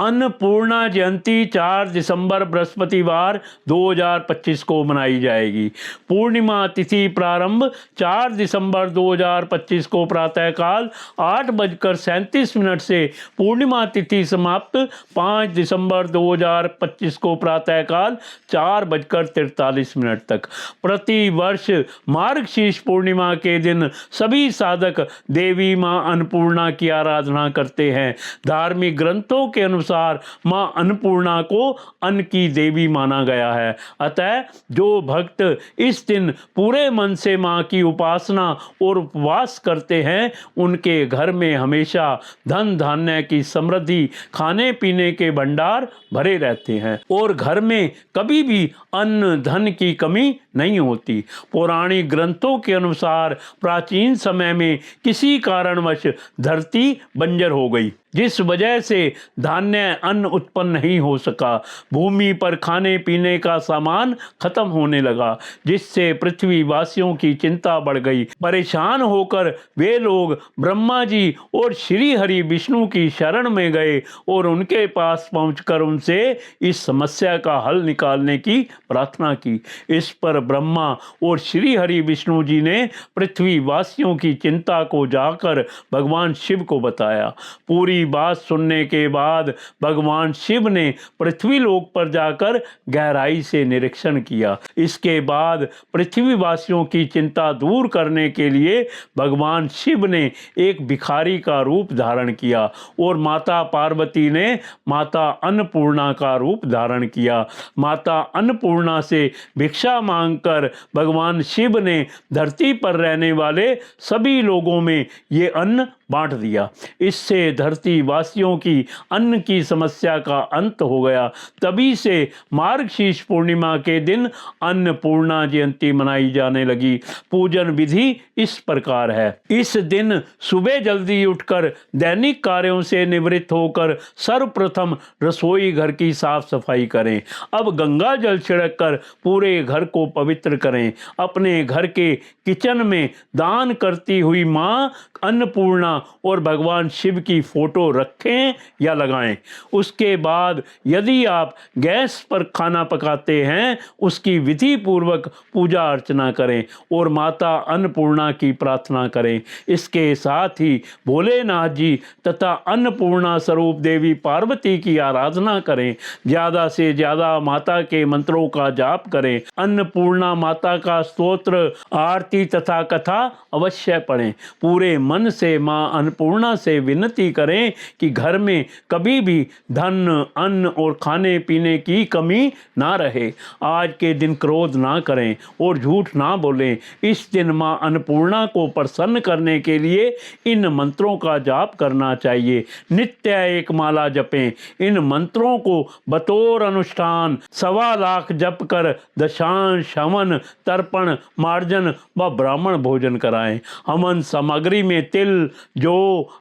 अन्नपूर्णा जयंती 4 दिसंबर बृहस्पतिवार 2025 को मनाई जाएगी। पूर्णिमा तिथि प्रारंभ 4 दिसंबर 2025 को प्रातःकाल 8:37 से पूर्णिमा तिथि समाप्त 5 दिसंबर 2025 को प्रातःकाल 4:43 तक। प्रति वर्ष मार्गशीर्ष पूर्णिमा के दिन सभी साधक देवी मां अन्नपूर्णा की आराधना करते हैं। धार्मिक ग्रंथों के अनुसार मां अन्नपूर्णा को अन्न की देवी माना गया है। अतः जो भक्त इस दिन पूरे मन से मां की उपासना और उपवास करते हैं, उनके घर में हमेशा धन धान्य की समृद्धि, खाने पीने के भंडार भरे रहते हैं और घर में कभी भी अन्न धन की कमी नहीं होती। पौराणिक ग्रंथों के अनुसार प्राचीन समय में किसी कारणवश धरती बंजर हो गई, जिस वजह से धान्य अन्न उत्पन्न नहीं हो सका। भूमि पर खाने पीने का सामान खत्म होने लगा, जिससे पृथ्वी वासियों की चिंता बढ़ गई। परेशान होकर वे लोग ब्रह्मा जी और श्री हरि विष्णु की शरण में गए और उनके पास पहुंचकर उनसे इस समस्या का हल निकालने की प्रार्थना की। इस पर ब्रह्मा और श्री हरि विष्णु जी ने पृथ्वी वासियों की चिंता को जाकर भगवान शिव को बताया। पूरी बात सुनने के बाद भगवान शिव ने पृथ्वी लोक पर जाकर गहराई से निरीक्षण किया। इसके बाद पृथ्वीवासियों की चिंता दूर करने के लिए भगवान शिव ने एक भिखारी का रूप धारण किया और माता पार्वती ने माता अन्नपूर्णा का रूप धारण किया। माता अन्नपूर्णा से भिक्षा मांगकर भगवान शिव ने धरती पर रहने वाले सभी लोगों में ये अन्न बांट दिया। इससे धरती वासियों की अन्न की समस्या का अंत हो गया। तभी से मार्गशीर्ष पूर्णिमा के दिन अन्नपूर्णा जयंती मनाई जाने लगी। पूजन विधि इस प्रकार है। इस दिन सुबह जल्दी उठकर दैनिक कार्यों से निवृत्त होकर सर्वप्रथम रसोई घर की साफ सफाई करें। अब गंगा जल छिड़ककर पूरे घर को पवित्र करें। अपने घर के किचन में दान करती हुई मां अन्नपूर्णा और भगवान शिव की फोटो रखें या लगाएं। उसके बाद यदि आप गैस पर खाना पकाते हैं, उसकी विधि पूर्वक पूजा अर्चना करें और माता अन्नपूर्णा की प्रार्थना करें। इसके साथ ही भोलेनाथ जी तथा अन्नपूर्णा स्वरूप देवी पार्वती की आराधना करें। ज्यादा से ज्यादा माता के मंत्रों का जाप करें। अन्नपूर्णा माता का स्तोत्र, आरती तथा कथा अवश्य पढ़ें। पूरे मन से मां अन्नपूर्णा से विनती करें कि घर में कभी भी धन, अन्न और खाने पीने की कमी ना रहे। आज के दिन क्रोध ना करें और झूठ ना बोलें। इस दिन मां अन्नपूर्णा को प्रसन्न करने के लिए इन मंत्रों का जाप करना चाहिए। नित्य एक माला जपें। इन मंत्रों को बतौर अनुष्ठान 1.25 लाख जप कर दशांश, हवन, तर्पण, मार्जन व ब्राह्मण भोजन कराएं। हवन सामग्री में तिल, जौ,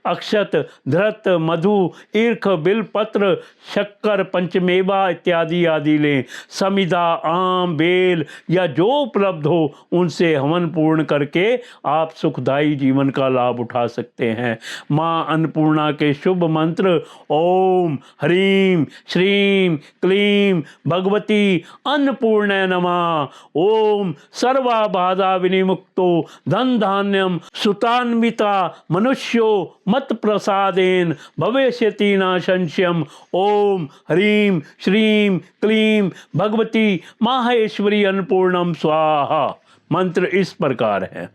अक्षत, धृत, मधु, ईर्ख, बिल पत्र, शक्कर, पंचमेवा इत्यादि आदि लें। समिधा, आम, बेल या जो उपलब्ध हो उनसे हवन पूर्ण करके आप सुखदायी जीवन का लाभ उठा सकते हैं। मां अन्नपूर्णा के शुभ मंत्र ओम ह्रीं श्रीं क्लीं भगवती अन्नपूर्णे नमः। ओम सर्वबाधा विनिमुक्तो धन धान्यम सुतान्विता मनुष्यो मत प्रसादेन भविष्यति न संशयम। ओम ह्रीं श्रीं क्लीं भगवती माहेश्वरी अन्नपूर्णम स्वाहा। मंत्र इस प्रकार है।